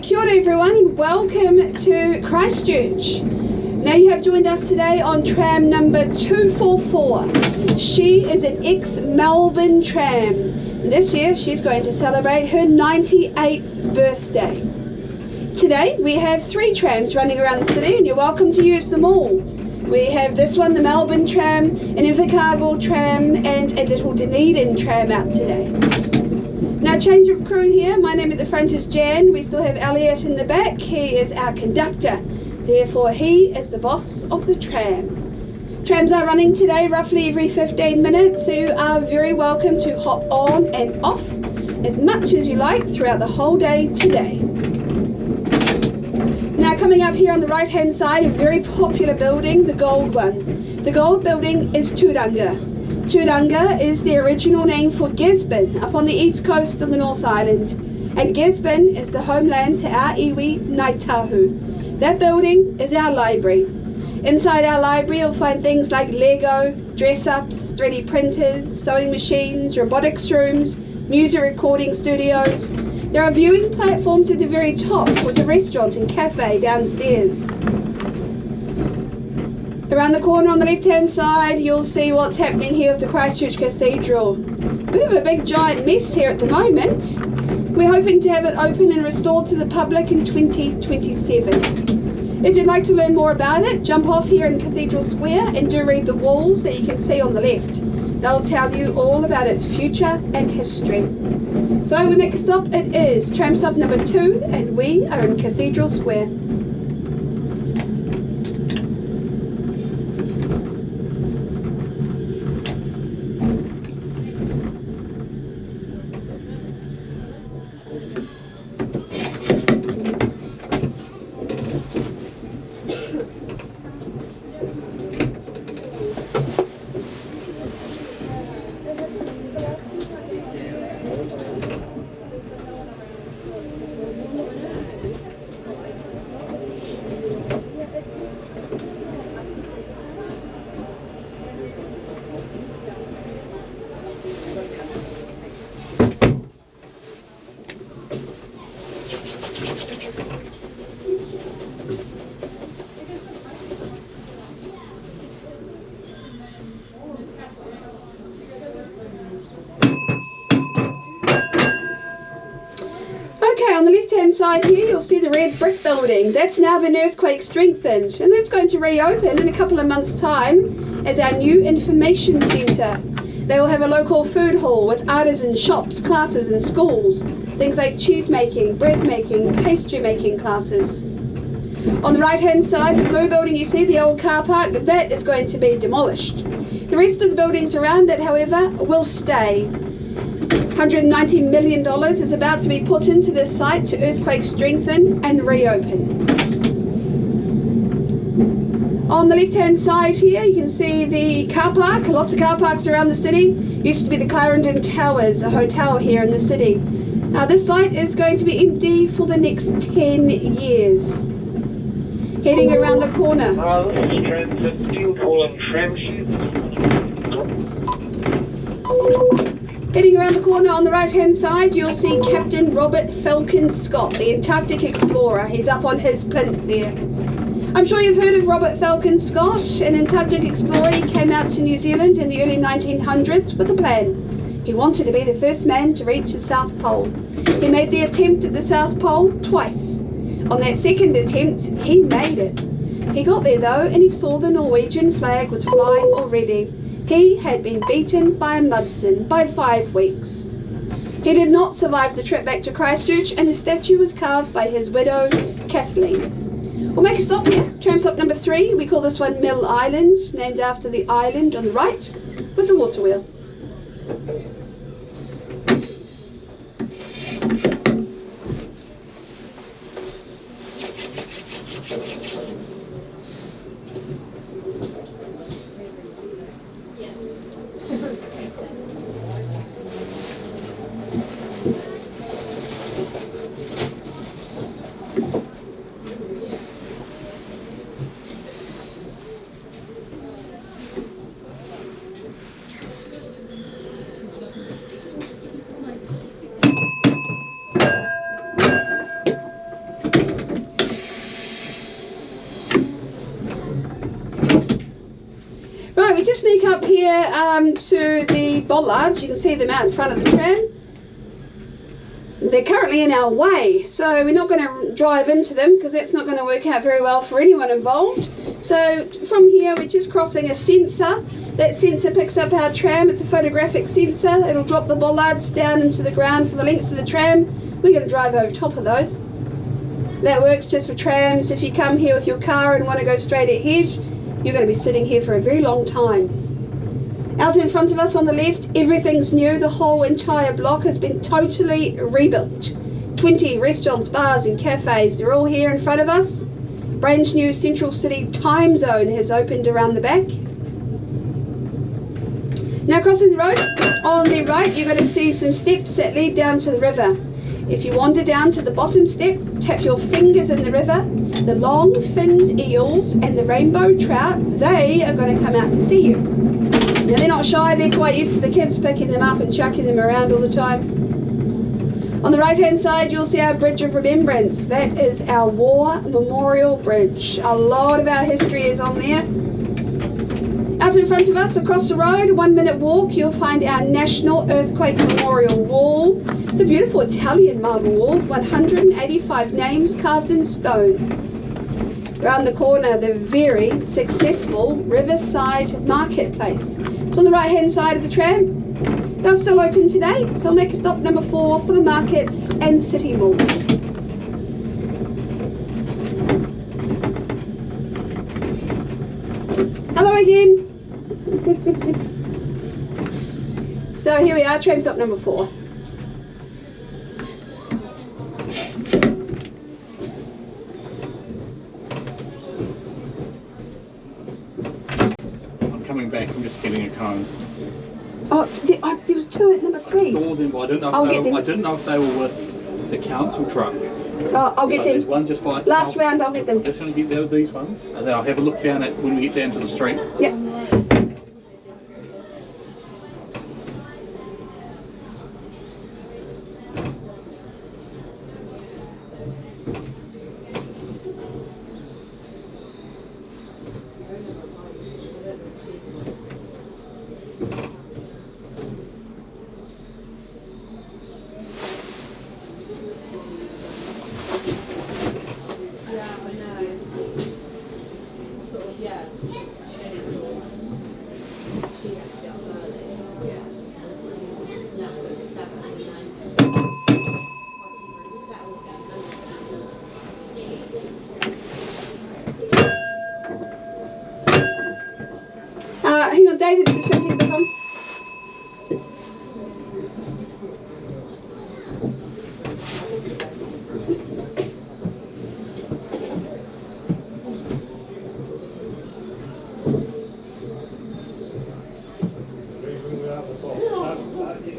Kia ora everyone and welcome to Christchurch. Now you have joined us today on tram number 244. She is an ex-Melbourne tram. And this year she's going to celebrate her 98th birthday. Today we have 3 trams running around the city and you're welcome to use them all. We have this one, the Melbourne tram, an Invercargill tram and a little Dunedin tram out today. Now, change of crew here. My name at the front is Jan. We still have Elliot in the back. He is our conductor. Therefore, he is the boss of the tram. Trams are running today roughly every 15 minutes, so you are very welcome to hop on and off as much as you like throughout the whole day today. Now, coming up here on the right-hand side, a very popular building, the gold one. The gold building is Turanga. Turanga is the original name for Gisborne, up on the east coast of the North Island. And Gisborne is the homeland to our iwi, Ngāi Tahu. That building is our library. Inside our library you'll find things like Lego, dress-ups, 3D printers, sewing machines, robotics rooms, music recording studios. There are viewing platforms at the very top with a restaurant and cafe downstairs. Around the corner on the left-hand side, you'll see what's happening here with the Christchurch Cathedral. Bit of a big giant mess here at the moment. We're hoping to have it open and restored to the public in 2027. If you'd like to learn more about it, jump off here in Cathedral Square and do read the walls that you can see on the left. They'll tell you all about its future and history. So we make a stop. It is tram stop number 2 and we are in Cathedral Square. On the left-hand side here, you'll see the red brick building. That's now been earthquake strengthened, and that's going to reopen in a couple of months' time as our new information centre. They will have a local food hall with artisan shops, classes and schools. Things like cheese making, bread making, pastry making classes. On the right-hand side, the blue building you see, the old car park, that is going to be demolished. The rest of the buildings around it, however, will stay. $190 million is about to be put into this site to earthquake strengthen and reopen. On the left-hand side here, you can see the car park. Lots of car parks around the city. Used to be the Clarendon Towers, a hotel here in the city. Now this site is going to be empty for the next 10 years. Heading around the corner. This is Tram 15 calling Trams. Heading around the corner on the right-hand side, you'll see Captain Robert Falcon Scott, the Antarctic explorer. He's up on his plinth there. I'm sure you've heard of Robert Falcon Scott, an Antarctic explorer. He came out to New Zealand in the early 1900s with a plan. He wanted to be the first man to reach the South Pole. He made the attempt at the South Pole twice. On that second attempt, he made it. He got there though, and he saw the Norwegian flag was flying already. He had been beaten by a mudson by 5 weeks. He did not survive the trip back to Christchurch, and his statue was carved by his widow, Kathleen. We'll make a stop here. Tram stop number 3. We call this one Mill Island, named after the island on the right with the water wheel. just sneak up here to the bollards. You can see them out in front of the tram. They're currently in our way, so we're not going to drive into them because that's not going to work out very well for anyone involved. So from here we're just crossing a sensor. That sensor picks up our tram. It's a photographic sensor. It'll drop the bollards down into the ground for the length of the tram. We're going to drive over top of those. That works just for trams. If you come here with your car and want to go straight ahead, you're going to be sitting here for a very long time. Out in front of us on the left, everything's new. The whole entire block has been totally rebuilt. 20 restaurants, bars and cafes, they're all here in front of us. Brand new Central City time zone has opened around the back. Now crossing the road, on the right you're going to see some steps that lead down to the river. If you wander down to the bottom step, tap your fingers in the river, the long-finned eels and the rainbow trout, they are going to come out to see you. Now they're not shy, they're quite used to the kids picking them up and chucking them around all the time. On the right hand side you'll see our Bridge of Remembrance. That is our War Memorial Bridge. A lot of our history is on there. Out in front of us, across the road, 1 minute walk, you'll find our National Earthquake Memorial Wall. It's a beautiful Italian marble wall with 185 names carved in stone. Around the corner, the very successful Riverside Marketplace. So on the right hand side of the tram, they're still open today, so make stop number 4 for the markets and City Mall. Hello again. So here we are, tram stop number 4. Back, I'm just getting a cone. Oh, there was 2 at number 3. I saw them, but I didn't know if they were with the council truck. Oh, I'll get them. There's one just by itself. Last round, I'll get them. I'm just going to get these ones, and then I'll have a look down at when we get down to the street. Yep. Hang on, David's just taking it back on.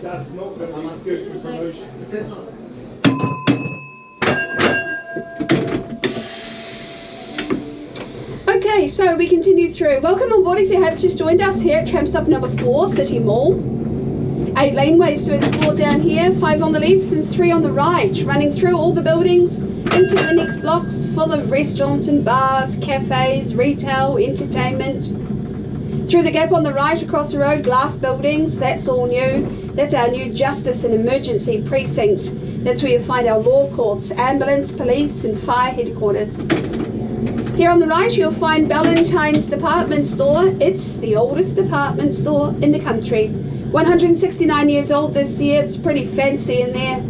That's not going to be good for promotion. Okay, so we continue through. Welcome on board if you have just joined us here at tram stop number 4, City Mall. 8 laneways to explore down here, 5 on the left and 3 on the right, running through all the buildings into the next blocks full of restaurants and bars, cafes, retail, entertainment. Through the gap on the right across the road, glass buildings, that's all new. That's our new Justice and Emergency Precinct. That's where you'll find our law courts, ambulance, police and fire headquarters. Here on the right you'll find Ballantyne's department store. It's the oldest department store in the country. 169 years old this year. It's pretty fancy in there.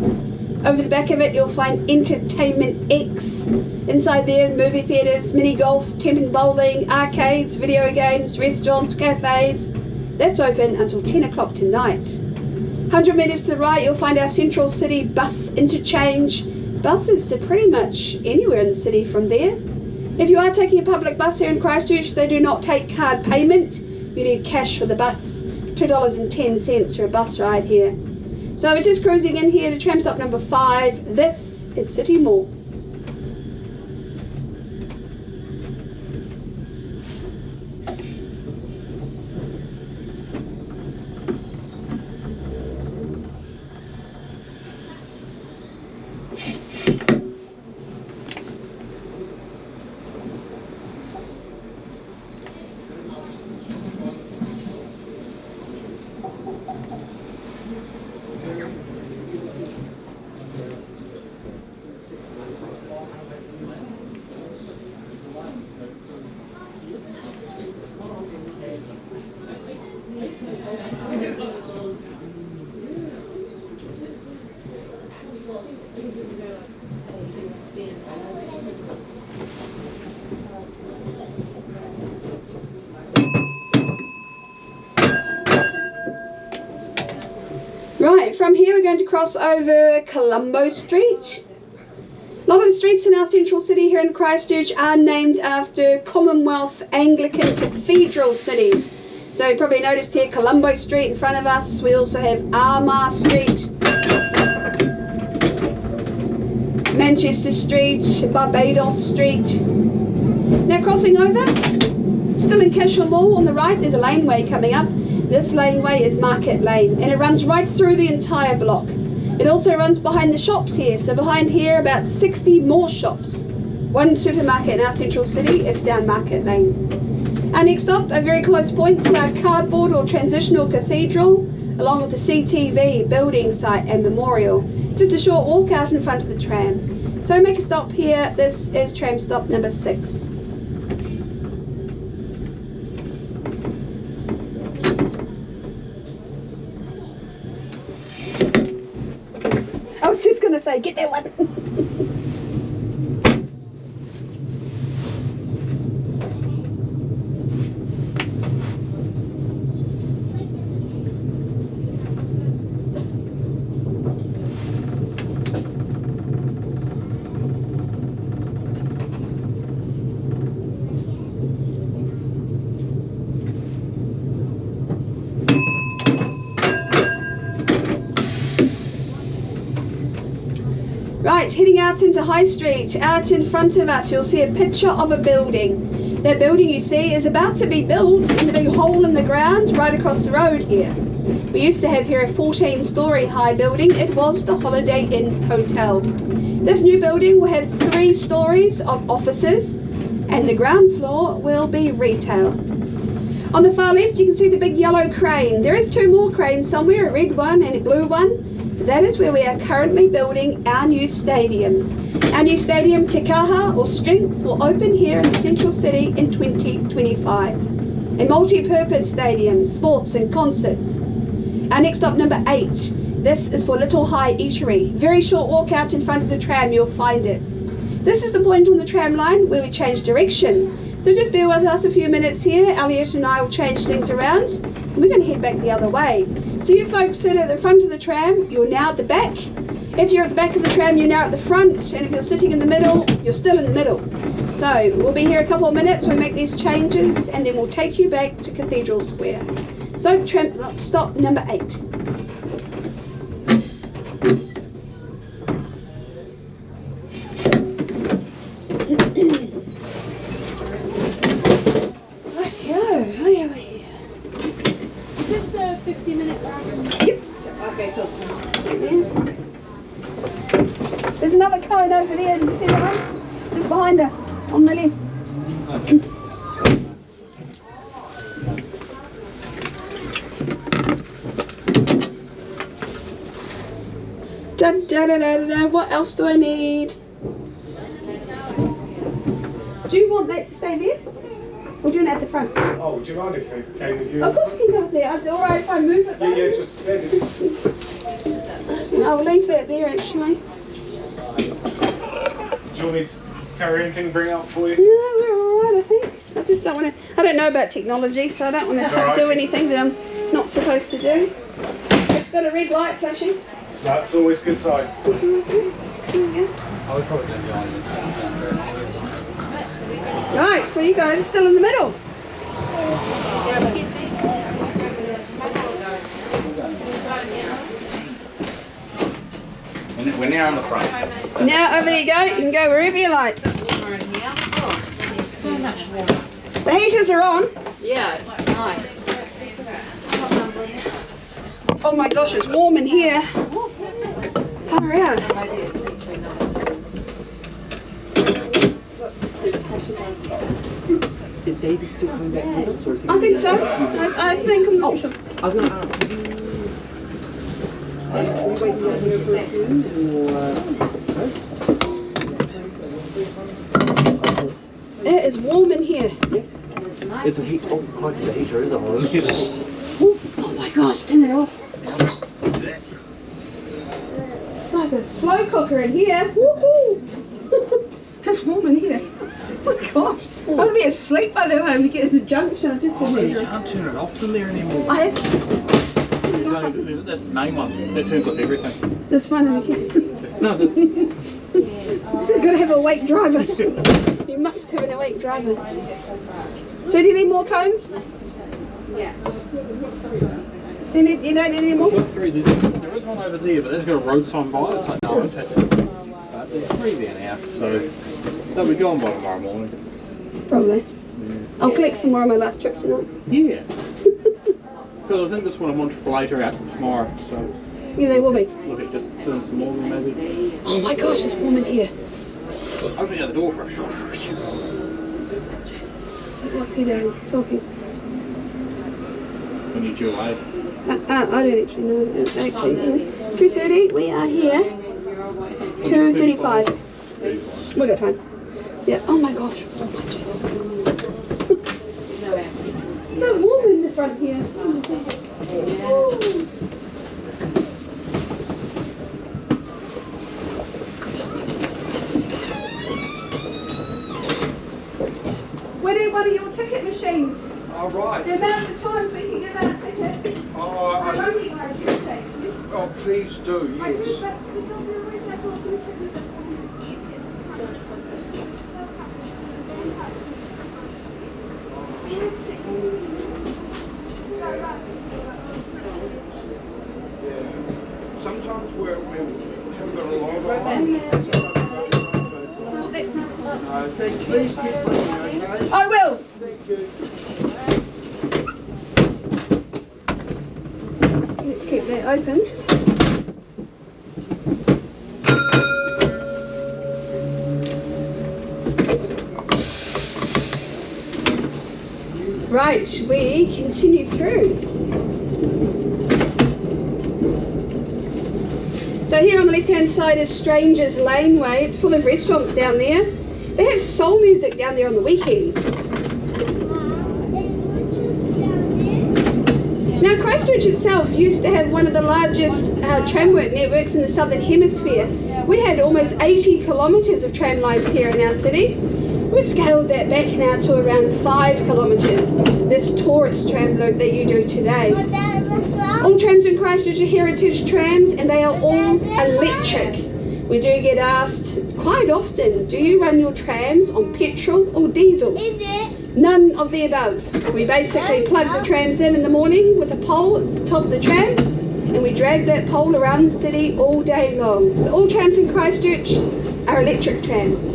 Over the back of it you'll find Entertainment X. Inside there, movie theatres, mini golf, temp bowling, arcades, video games, restaurants, cafes. That's open until 10 o'clock tonight. 100 metres to the right you'll find our Central City bus interchange. Buses to pretty much anywhere in the city from there. If you are taking a public bus here in Christchurch, they do not take card payment. You need cash for the bus. $2.10 for a bus ride here. So we're just cruising in here to tram stop number 5. This is City Mall. Right, from here we're going to cross over Colombo Street. A lot of the streets in our central city here in Christchurch are named after Commonwealth Anglican cathedral cities. So you probably noticed here Colombo Street in front of us. We also have Armagh Street, Manchester Street, Barbados Street. Now crossing over, still in Cashel Mall on the right, there's a laneway coming up. This laneway is Market Lane and it runs right through the entire block. It also runs behind the shops here, so behind here about 60 more shops. One supermarket in our central city, it's down Market Lane. Our next stop, a very close point to our cardboard or transitional cathedral, along with the CTV building site and memorial. Just a short walk out in front of the tram. So make a stop here, this is tram stop number 6. I was just going to say, get that one. Right, heading out into High Street. Out in front of us you'll see a picture of a building. That building you see is about to be built in the big hole in the ground right across the road here. We used to have here a 14-storey high building. It was the Holiday Inn Hotel. This new building will have 3 stories of offices and the ground floor will be retail. On the far left you can see the big yellow crane. There is 2 more cranes somewhere, a red one and a blue one. That is where we are currently building our new stadium. Our new stadium, Te Kaha or Strength, will open here in the central city in 2025. A multi-purpose stadium, sports and concerts. Our next stop, number 8. This is for Little High Eatery. Very short walk out in front of the tram, you'll find it. This is the point on the tram line where we change direction. So just bear with us a few minutes here. Elliot and I will change things around and we're going to head back the other way. So you folks sit at the front of the tram, you're now at the back. If you're at the back of the tram, you're now at the front, and if you're sitting in the middle, you're still in the middle. So we'll be here a couple of minutes, we make these changes and then we'll take you back to Cathedral Square. So tram stop number 8. Is this a 50-minute ride? Yep. Okay, cool. So there's another cone over there, did you see that one? Just behind us, on the left. What else do I need? Do you want that to stay there? We're doing it at the front. Oh, would you mind if I came with you? Of course you can go with me. It's alright if I move it though. Yeah, just I'll leave it there actually. Do you want me to carry anything, bring it up for you? No, we're alright I think. I just don't want to, I don't know about technology, so I don't want to do anything that I'm not supposed to do. It's got a red light flashing. So that's always a good sign. That's all right. There we go. I would probably go behind you. Right, so you guys are still in the middle. We're now on the front. Now, there you go. You can go wherever you like. So much water. The heaters are on. Yeah, it's nice. Oh my gosh, it's warm in here. Far out. Is David still coming back with us? Or is he I think so. I think I'm not sure. I was going to ask. Are you waiting out here for food? It is warm in here. Is the heat? Oh, quite the heater is on. Oh my gosh, turn it off. It's like a slow cooker in here. Woohoo! It's warm in here. Oh my gosh. I'm going to be asleep by the time we get to the junction. I just You can't turn it off from there anymore. I have. No, that's the main one. That turns off everything. This one, okay. No, this. You've got to have an awake driver. You must have an awake driver. So do you need more cones? Yeah. So you don't need any more? Look through this. There is one over there, but that's got a road sign by it. It's like, no, I won't take it. But there's 3 there now, so they'll be gone by tomorrow morning. Probably. I'll collect some more on my last trip tonight. Yeah. Because I think this one I'm on triple later out tomorrow, so Yeah, they will be. look at just doing some more maybe. Oh my gosh, it's warm in here. Open the other door for a What's he doing? Talking. when you're due away. I don't actually know. Actually, 2:30. We are here. 2:35. We got time. Yeah. Oh my gosh. Oh my Jesus. So warm in the front here. Ooh. What are one of your ticket machines? All right. The amount of times we can give out tickets. Oh, I only want to actually. oh, please do, I do, yes. but we don't always have lots of tickets. Yeah. Sometimes we haven't got a lot of them. Please keep bringing, okay? I will. Thank you. Let's keep that open. Right, we continue through. So here on the left-hand side is Strangers Laneway. It's full of restaurants down there. They have soul music down there on the weekends. Now Christchurch itself used to have one of the largest tramwork networks in the southern hemisphere. We had almost 80 kilometres of tram lines here in our city. We've scaled that back now to around 5 kilometres, this tourist tram loop that you do today. All trams in Christchurch are heritage trams and they are all electric. We do get asked quite often, do you run your trams on petrol or diesel? None of the above. We basically plug the trams in the morning with a pole at the top of the tram and we drag that pole around the city all day long. So all trams in Christchurch are electric trams.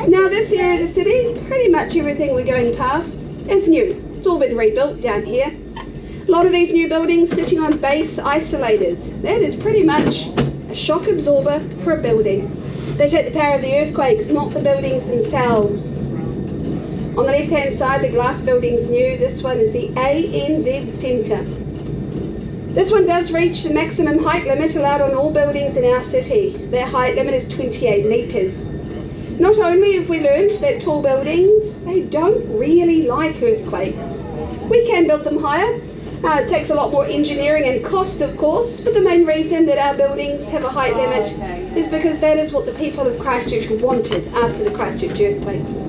Now this area of the city, pretty much everything we're going past is new. It's all been rebuilt down here. A lot of these new buildings sitting on base isolators. That is pretty much a shock absorber for a building. They take the power of the earthquakes, not the buildings themselves. On the left hand side, the glass building's new. This one is the ANZ Centre. This one does reach the maximum height limit allowed on all buildings in our city. Their height limit is 28 metres. Not only have we learned that tall buildings, they don't really like earthquakes. We can build them higher. It takes a lot more engineering and cost, of course, but the main reason that our buildings have a height limit is because that is what the people of Christchurch wanted after the Christchurch earthquakes.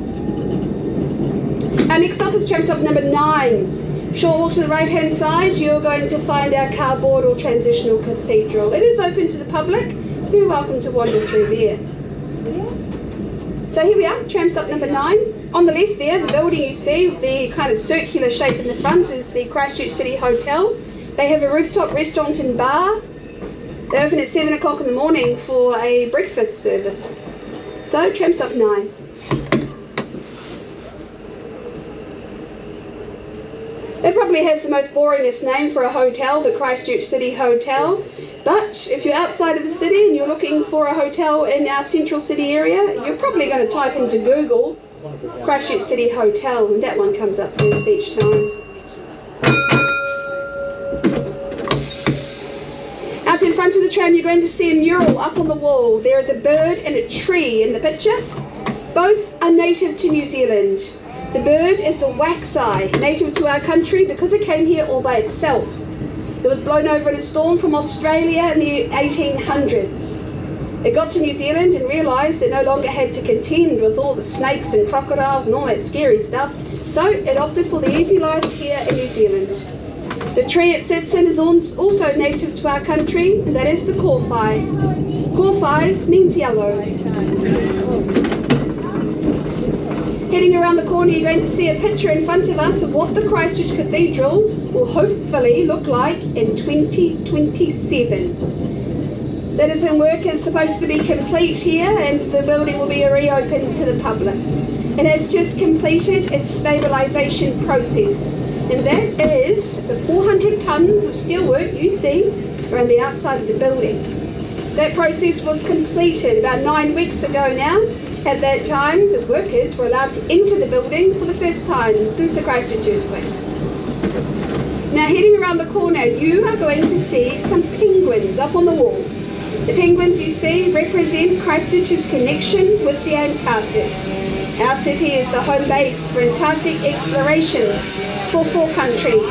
Our next stop is tram stop number 9. Short walk to the right hand side, you're going to find our cardboard or transitional cathedral. It is open to the public, so you're welcome to wander through there. So here we are, tram stop number 9. On the left there, the building you see with the kind of circular shape in the front is the Christchurch City Hotel. They have a rooftop restaurant and bar. They open at 7 o'clock in the morning for a breakfast service. So tram stop 9. It probably has the most boringest name for a hotel, the Christchurch City Hotel. But if you're outside of the city and you're looking for a hotel in our central city area, you're probably going to type into Google Christchurch City Hotel and that one comes up first each time. Out in front of the tram you're going to see a mural up on the wall. There is a bird and a tree in the picture. Both are native to New Zealand. The bird is the wax-eye, native to our country because it came here all by itself. It was blown over in a storm from Australia in the 1800s. It got to New Zealand and realised it no longer had to contend with all the snakes and crocodiles and all that scary stuff, so it opted for the easy life here in New Zealand. The tree it sits in is also native to our country, and that is the kōwhai. Kōwhai means yellow. Heading around the corner, you're going to see a picture in front of us of what the Christchurch Cathedral will hopefully look like in 2027. That is when work is supposed to be complete here and the building will be reopened to the public. It has just completed its stabilisation process, and that is the 400 tonnes of steelwork you see around the outside of the building. That process was completed about 9 weeks ago now. At that time, the workers were allowed to enter the building for the first time since the Christchurch earthquake. Now, heading around the corner, you are going to see some penguins up on the wall. The penguins you see represent Christchurch's connection with the Antarctic. Our city is the home base for Antarctic exploration for 4 countries.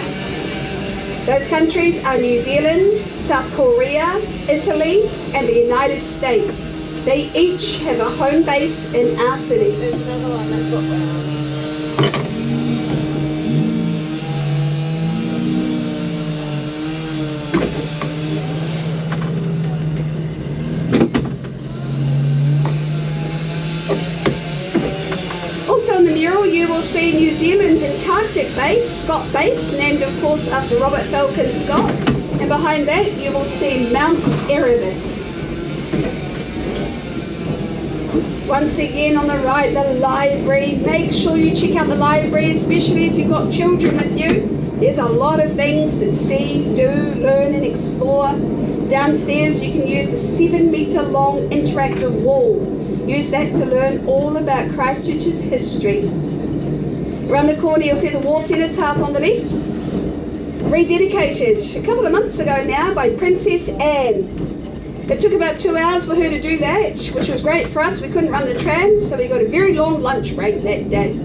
Those countries are New Zealand, South Korea, Italy, and the United States. They each have a home base in our city. There's another one that's got round. Also in the mural you will see New Zealand's Antarctic base, Scott Base, named of course after Robert Falcon Scott. And behind that you will see Mount Erebus. Once again on the right, the library. Make sure you check out the library, especially if you've got children with you. There's a lot of things to see, do, learn and explore. Downstairs you can use a 7-metre long interactive wall. Use that to learn all about Christchurch's history. Around the corner you'll see the War Cenotaph on the left. Rededicated a couple of months ago now by Princess Anne. It took about 2 hours for her to do that, which was great for us. We couldn't run the trams, so we got a very long lunch break that day.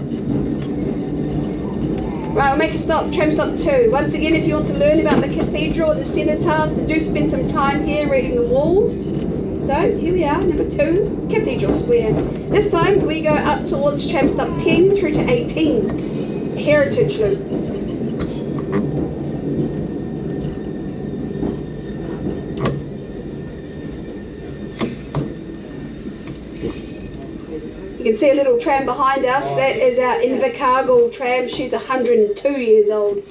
Right, we'll make a stop, tram stop 2. Once again, if you want to learn about the cathedral and the cenotaph, do spend some time here reading the walls. So, here we are, number 2, Cathedral Square. This time, we go up towards tram stop 10 through to 18, Heritage Loop. You can see a little tram behind us. That is our Invercargill tram. She's 102 years old.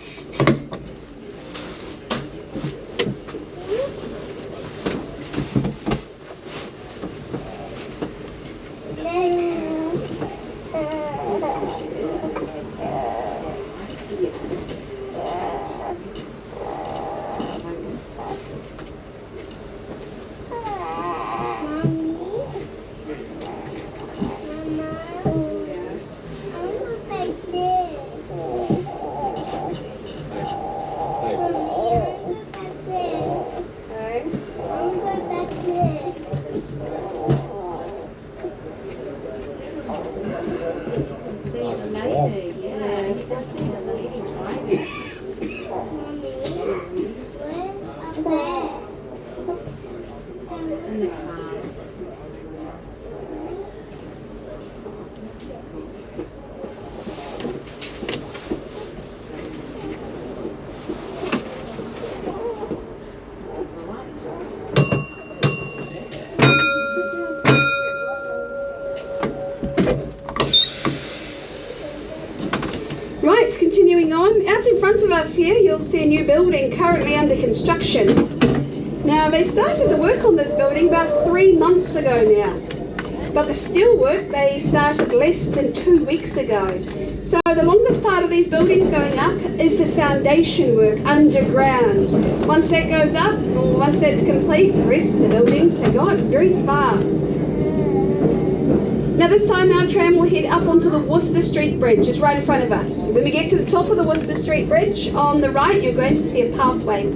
Right, continuing on, out in front of us here you'll see a new building currently under construction. Now they started the work on this building about 3 months ago now, but the steel work they started less than 2 weeks ago. So the longest part of these buildings going up is the foundation work underground. Once that goes up, or once that's complete, the rest of the buildings, they go up very fast. Now this time our tram will head up onto the Worcester Street Bridge. It's right in front of us. When we get to the top of the Worcester Street Bridge, on the right you're going to see a pathway.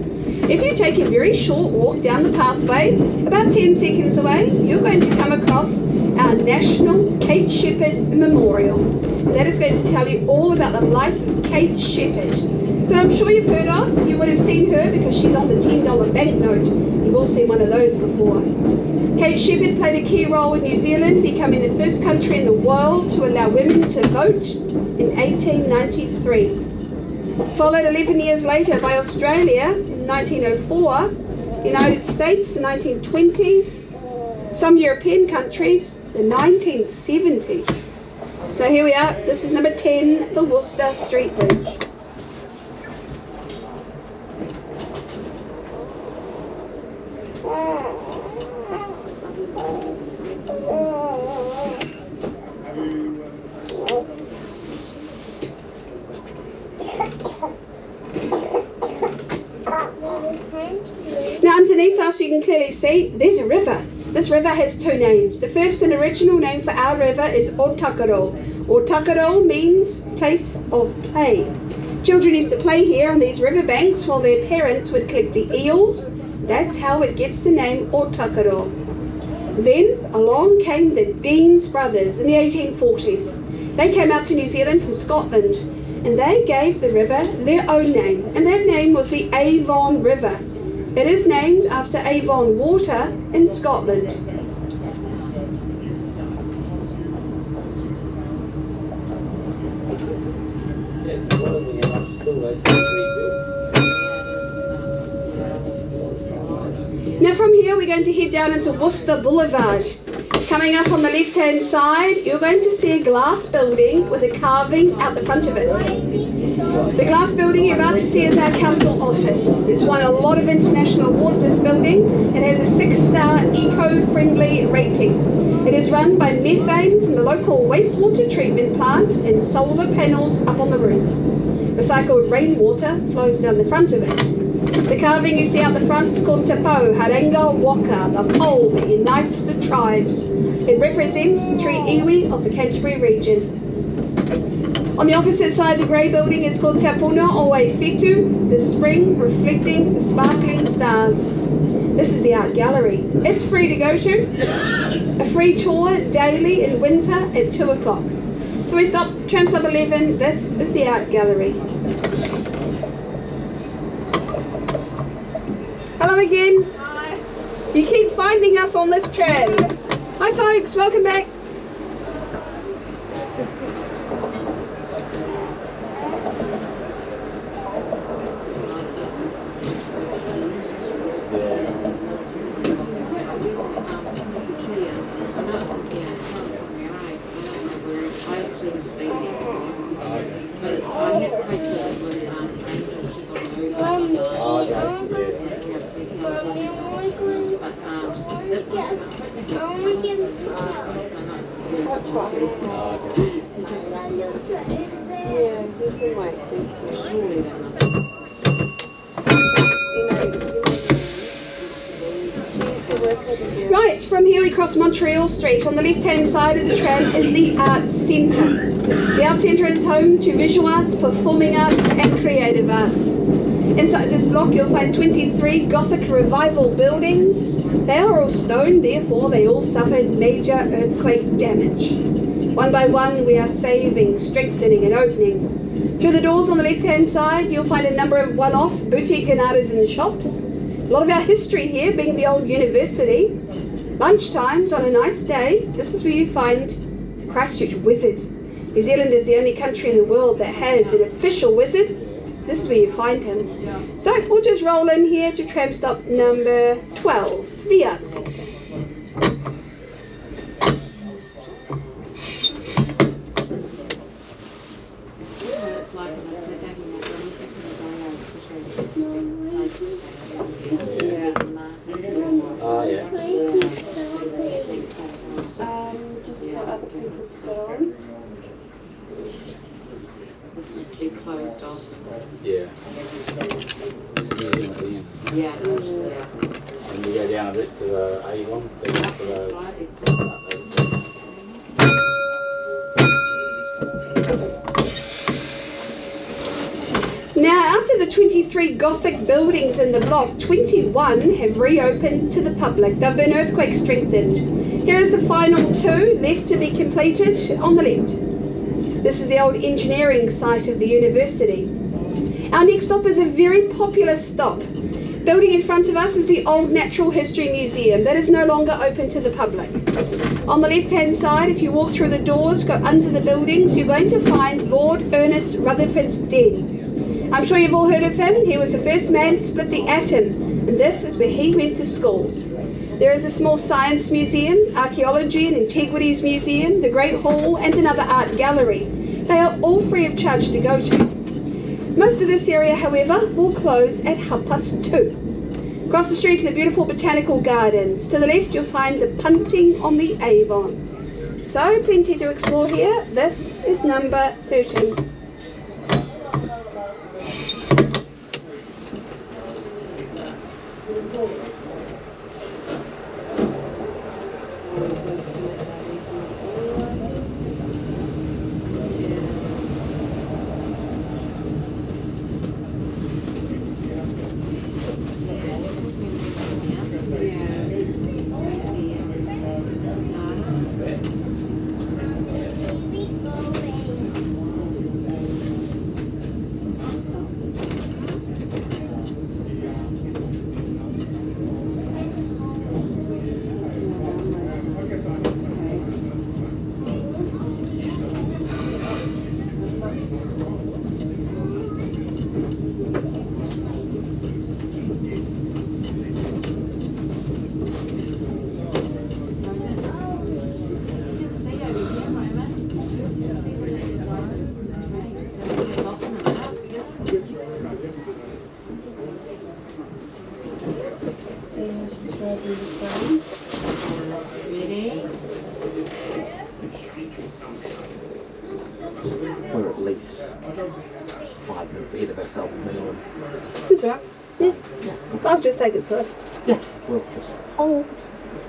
If you take a very short walk down the pathway, about 10 seconds away, you're going to come across our National Kate Shepherd Memorial. And that is going to tell you all about the life of Kate Shepherd, who I'm sure you've heard of. You would have seen her because she's on the $10 banknote. You've all seen one of those before. Kate Shepherd played a key role in New Zealand, becoming the first country in the world to allow women to vote in 1893. followed 11 years later by Australia in 1904, United States the 1920s, some European countries the 1970s. So here we are, this is number 10, the Worcester Street Bridge. Now underneath us you can clearly see there's a river. This river has two names. The first and original name for our river is Otakaro. Otakaro means place of play. Children used to play here on these riverbanks while their parents would collect the eels. That's how it gets the name Otakaro. Then along came the Deans brothers in the 1840s. They came out to New Zealand from Scotland and they gave the river their own name, and that name was the Avon River. It is named after Avon Water in Scotland. Now from here we're going to head down into Worcester Boulevard. Coming up on the left hand side you're going to see a glass building with a carving out the front of it. The glass building you're about to see is our council office. It's won a lot of international awards, this building. It has a 6-star eco-friendly rating. It is run by methane from the local wastewater treatment plant and solar panels up on the roof. Recycled rainwater flows down the front of it. The carving you see out the front is called Te Pau Harenga Waka, the pole that unites the tribes. It represents the three iwi of the Canterbury region. On the opposite side, the grey building is called Te Puna o Waiwhitu, the spring reflecting the sparkling stars. This is the art gallery. It's free to go to. A free tour daily in winter at 2 o'clock. So we stop, tram stop 11, this is the art gallery. Hello again. Hi. You keep finding us on this tram. Hi folks, welcome back. Right, from here we cross Montreal Street. On the left-hand side of the tram is the Arts Centre. The Arts Centre is home to visual arts, performing arts and creative arts. Inside this block you'll find 23 Gothic Revival buildings. They are all stone, therefore they all suffered major earthquake damage. One by one we are saving, strengthening and opening. Through the doors on the left-hand side you'll find a number of one-off boutique and artisan shops. A lot of our history here being the old university. Lunchtimes on a nice day, this is where you find the Christchurch Wizard. New Zealand is the only country in the world that has an official wizard. This is where you find him. So we'll just roll in here to tram stop number 12, the Arts Centre. Just what other people sit on. This must be closed off. Yeah. It's a museum at the end. Yeah. And we go down a bit to the A1. Now, out of the 23 Gothic buildings in the block, 21 have reopened to the public. They've been earthquake strengthened. Here is the final two left to be completed on the left. This is the old engineering site of the university. Our next stop is a very popular stop. Building in front of us is the Old Natural History Museum. That is no longer open to the public. On the left-hand side, if you walk through the doors, go under the buildings, you're going to find Lord Ernest Rutherford's den. I'm sure you've all heard of him. He was the first man to split the atom, and this is where he went to school. There is a small science museum, archaeology and antiquities museum, the Great Hall, and another art gallery. They are all free of charge to go to. Most of this area, however, will close at 2:30. Across the street to the beautiful botanical gardens. To the left, you'll find the punting on the Avon. So, plenty to explore here. This is number 13. We're at least 5 minutes ahead of ourselves minimum. That's right. Yeah. I'll just take it slow. Yeah, we'll just hold.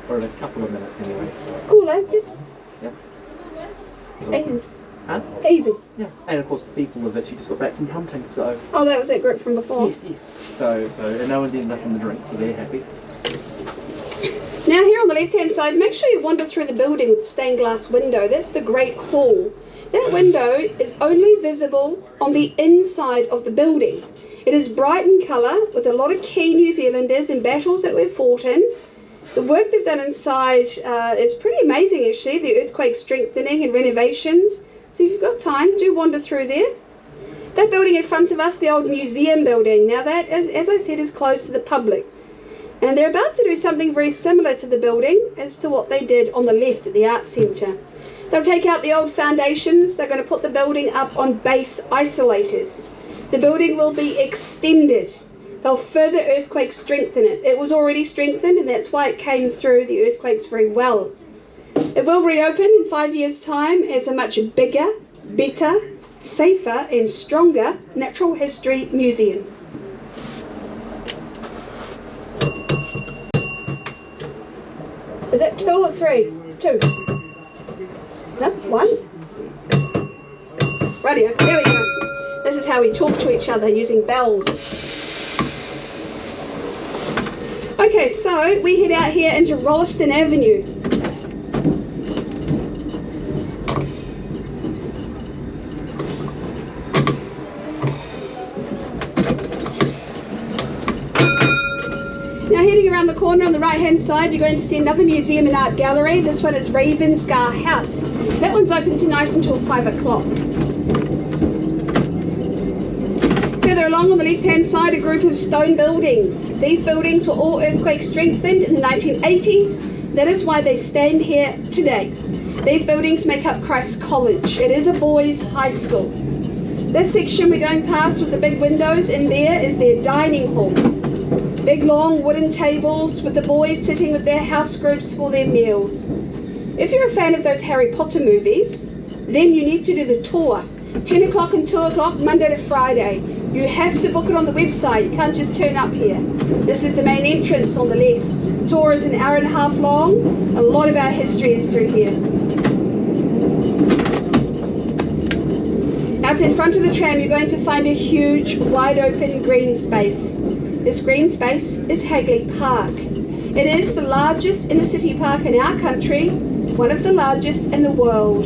We're at a couple of minutes anyway. Cool, lads. Yeah. Easy. Huh? Easy. Yeah. And of course the people have actually just got back from hunting, so Oh, that was that group from before. yes. So and no one's ended up in the drink, so they're happy. Now here on the left hand side, make sure you wander through the building with the stained glass window. That's the Great Hall. That window is only visible on the inside of the building. It is bright in colour with a lot of key New Zealanders and battles that we've fought in. The work they've done inside is pretty amazing actually, the earthquake strengthening and renovations. So if you've got time, do wander through there. That building in front of us, the old museum building, now that, as I said, is closed to the public. And they're about to do something very similar to the building as to what they did on the left at the Arts Centre. They'll take out the old foundations, they're going to put the building up on base isolators. The building will be extended. They'll further earthquake strengthen it. It was already strengthened and that's why it came through the earthquakes very well. It will reopen in 5 years' time as a much bigger, better, safer and stronger natural history museum. Is it 2 or 3? 2. No? 1? Radio. There we go. This is how we talk to each other using bells. Okay, so we head out here into Rolleston Avenue. Now heading around the corner on the right hand side, you're going to see another museum and art gallery. This one is Ravenscar House. That one's open tonight until 5 o'clock. Further along on the left hand side, a group of stone buildings. These buildings were all earthquake strengthened in the 1980s. That is why they stand here today. These buildings make up Christ's College. It is a boys' high school. This section we're going past with the big windows, in there is their dining hall. Big long wooden tables with the boys sitting with their house groups for their meals. If you're a fan of those Harry Potter movies, then you need to do the tour. 10 o'clock and 2 o'clock, Monday to Friday. You have to book it on the website, you can't just turn up here. This is the main entrance on the left. The tour is an hour and a half long. A lot of our history is through here. Out in front of the tram, you're going to find a huge, wide open green space. This green space is Hagley Park. It is the largest inner city park in our country, one of the largest in the world.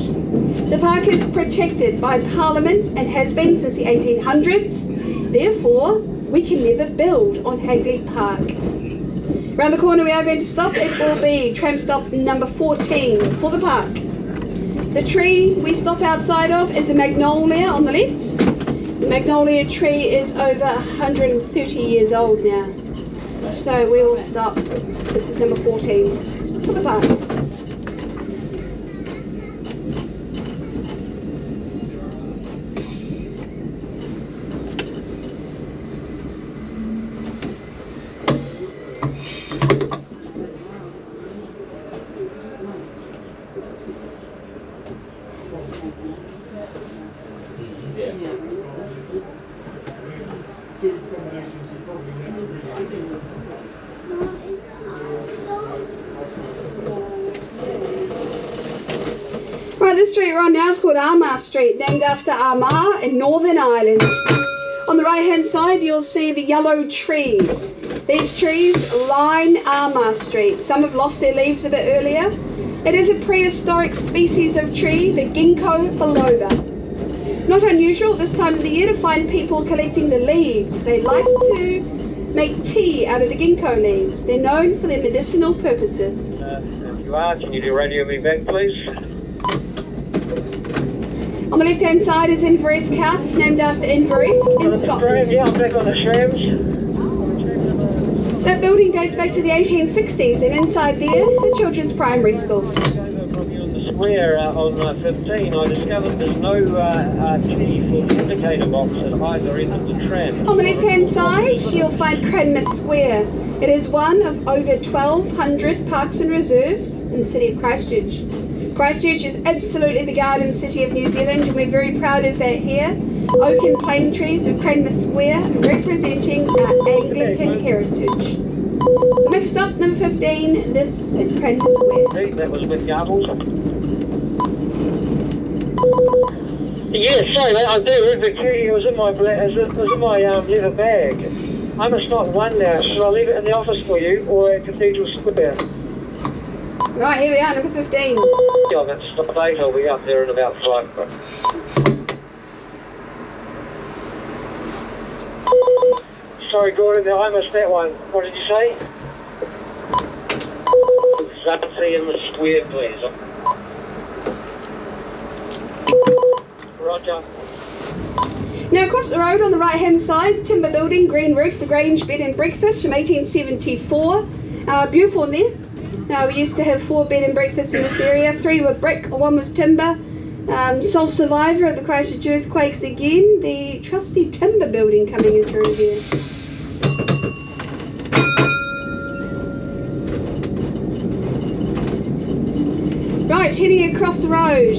The park is protected by Parliament and has been since the 1800s. Therefore, we can never build on Hagley Park. Around the corner we are going to stop. It will be tram stop number 14 for the park. The tree we stop outside of is a magnolia on the left. The magnolia tree is over 130 years old now. So we will stop. This is number 14 for the park. Right, this street we're on now is called Armagh Street, named after Armagh in Northern Ireland. On the right hand side you'll see the yellow trees. These trees line Armagh Street. Some have lost their leaves a bit earlier. It is a prehistoric species of tree, the ginkgo biloba. Not unusual this time of the year to find people collecting the leaves. They like to make tea out of the ginkgo leaves. They're known for their medicinal purposes. If you are, can you do radio me back, please? On the left hand side is Inverness House, named after Inverness in Scotland. Yeah, I'm back on the Trams. That building dates back to the 1860s, and inside there, the children's primary school. Probably on the square on 15, I discovered there's no key for the indicator box at either end of the tram. On the left hand side, you'll find Cranmer Square. It is one of over 1,200 parks and reserves in the city of Christchurch. Christchurch is absolutely the garden city of New Zealand, and we're very proud of that here. Oak and plane trees of Cranmer Square representing our Anglican heritage. So next up, number 15, this is Cranmer Square. That was with Garbles. Yeah, sorry mate, I do, the key was in my leather bag. I must not one now, should I leave it in the office for you or at Cathedral Square? Right, here we are, number 15. Yeah, that's stop 8, I'll be up there in about 5. Sorry Gordon, I missed that one. What did you say? Something in the square, please. Roger. Now across the road on the right hand side, timber building, green roof, the Grange bed and breakfast from 1874. Beautiful in there. We used to have 4 bed and breakfasts in this area. 3 were brick, 1 was timber. Sole survivor of the Christchurch earthquakes again. The trusty timber building coming in through here. Right, heading across the road.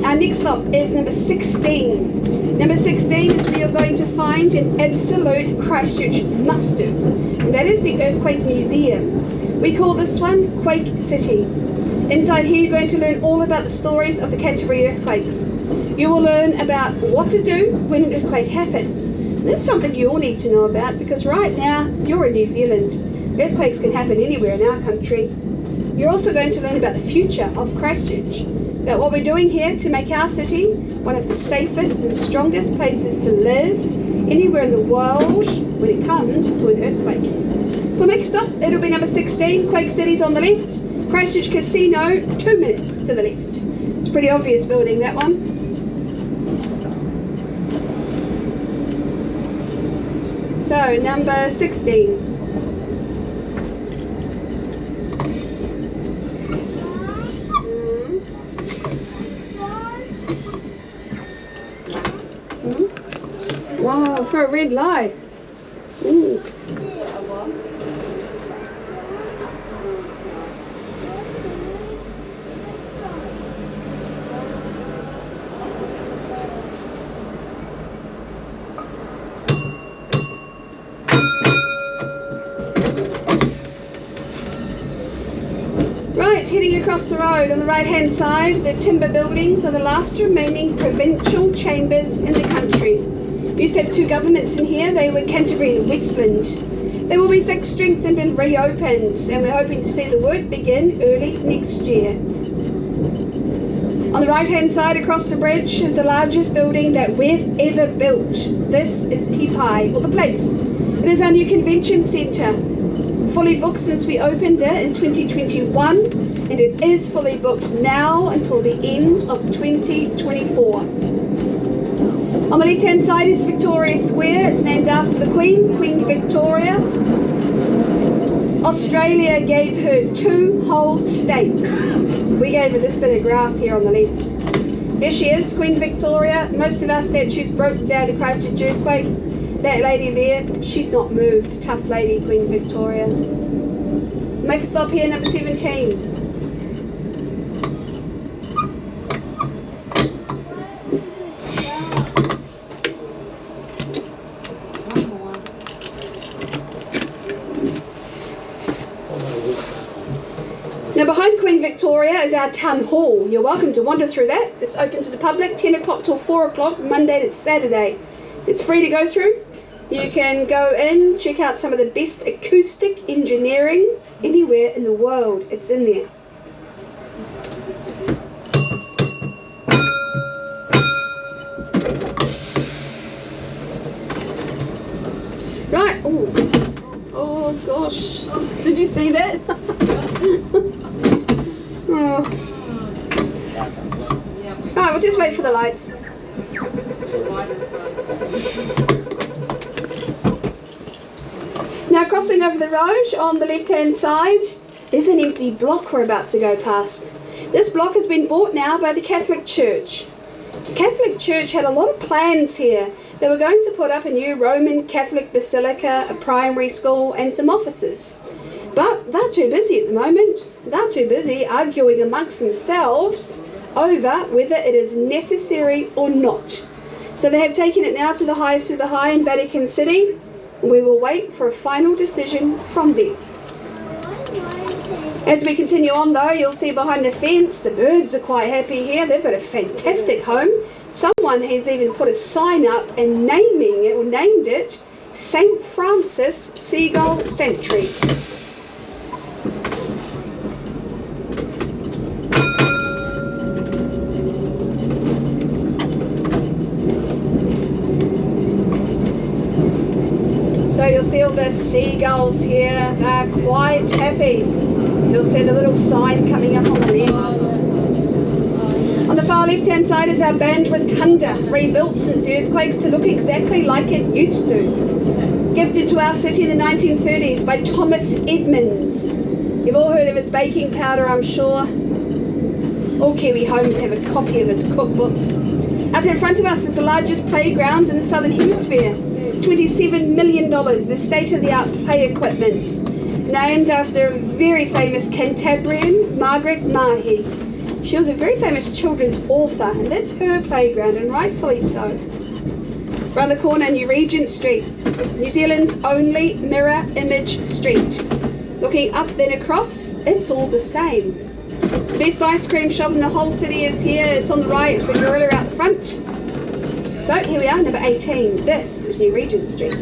Our next stop is number 16. Number 16 is where you're going to find an absolute Christchurch must-do. And that is the Earthquake Museum. We call this one Quake City. Inside here you're going to learn all about the stories of the Canterbury earthquakes. You will learn about what to do when an earthquake happens. And that's something you all need to know about because right now you're in New Zealand. Earthquakes can happen anywhere in our country. You're also going to learn about the future of Christchurch, about what we're doing here to make our city one of the safest and strongest places to live anywhere in the world when it comes to an earthquake. So next up, it'll be number 16, Quake City's on the left, Christchurch Casino, 2 minutes to the left. It's a pretty obvious building, that one. So, number 16. Wow, for a red light. Ooh. Right, heading across the road on the right hand side, the timber buildings are the last remaining provincial chambers in the country. We used to have 2 governments in here. They were Canterbury and Westland. They will be fixed, strengthened and reopened, and we're hoping to see the work begin early next year. On the right hand side across the bridge is the largest building that we've ever built. This is Tipai, or the place. It is our new convention centre. Fully booked since we opened it in 2021, and it is fully booked now until the end of 2024. On the left-hand side is Victoria Square. It's named after the Queen, Queen Victoria. Australia gave her 2 whole states. We gave her this bit of grass here on the left. Here she is, Queen Victoria. Most of our statues broke down the Christchurch earthquake. That lady there, she's not moved. Tough lady, Queen Victoria. Make a stop here, number 17. Now behind Queen Victoria is our town hall. You're welcome to wander through that. It's open to the public 10 o'clock till 4 o'clock, Monday to Saturday. It's free to go through. You can go in, check out some of the best acoustic engineering anywhere in the world. It's in there. Right, oh gosh, did you see that? Oh. Alright, we'll just wait for the lights. Now crossing over the road on the left hand side is an empty block we're about to go past. This block has been bought now by the Catholic Church. The Catholic Church had a lot of plans here. They were going to put up a new Roman Catholic basilica, a primary school and some offices. But they're too busy at the moment. They're too busy arguing amongst themselves over whether it is necessary or not. So they have taken it now to the highest of the high in Vatican City. We will wait for a final decision from them. As we continue on though, you'll see behind the fence, the birds are quite happy here. They've got a fantastic home. Someone has even put a sign up and named it St. Francis Seagull Sanctuary. So you'll see all the seagulls here, they're quite happy. You'll see the little sign coming up on the left. On the far left hand side is our band rotunda, rebuilt since the earthquakes to look exactly like it used to. Gifted to our city in the 1930s by Thomas Edmonds. You've all heard of his baking powder, I'm sure. All Kiwi homes have a copy of his cookbook. Out in front of us is the largest playground in the Southern Hemisphere. $27 million, the state-of-the-art play equipment, named after a very famous Cantabrian, Margaret Mahy. She was a very famous children's author, and that's her playground, and rightfully so. Round the corner, New Regent Street, New Zealand's only mirror image street. Looking up then across, it's all the same. The best ice cream shop in the whole city is here. It's on the right, the gorilla out the front. So here we are, number 18. This is New Regent Street.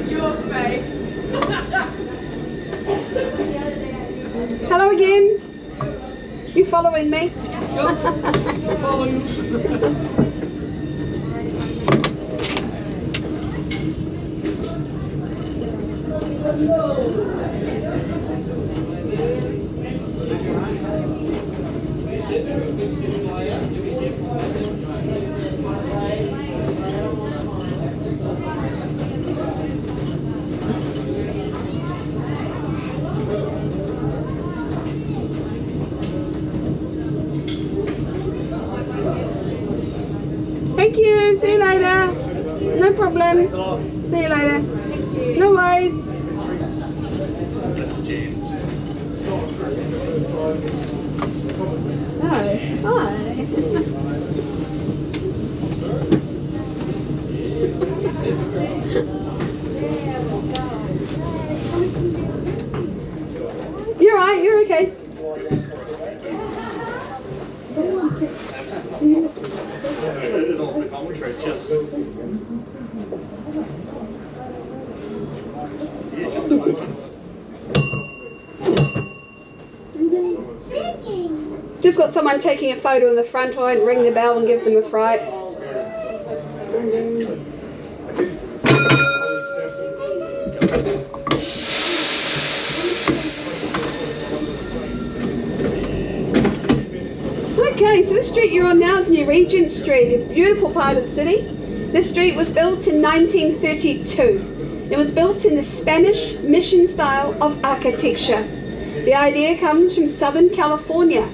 Your face. Hello again. You following me? Thank you. See you later. No problem. See you later. No worries. Hi. Hi. You're right. You're okay. Just got someone taking a photo in the front. I won't ring the bell and give them a fright. Okay, so this street you're on now is New Regent Street, a beautiful part of the city. This street was built in 1932. It was built in the Spanish mission style of architecture. The idea comes from Southern California.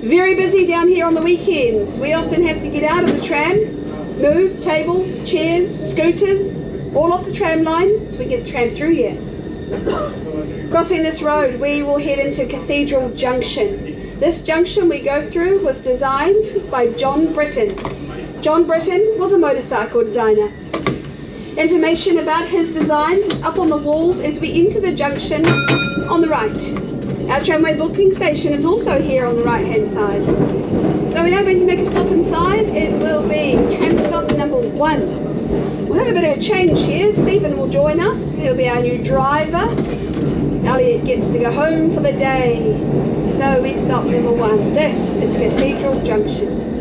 Very busy down here on the weekends. We often have to get out of the tram, move tables, chairs, scooters, all off the tram line so we can get a tram through here. Crossing this road, we will head into Cathedral Junction. This junction we go through was designed by John Britton. John Britton was a motorcycle designer. Information about his designs is up on the walls as we enter the junction on the right. Our tramway booking station is also here on the right hand side. So we are going to make a stop inside. It will be tram stop number 1. We'll have a bit of a change here. Stephen will join us. He'll be our new driver. Elliot gets to go home for the day. So we stop number 1. This is Cathedral Junction.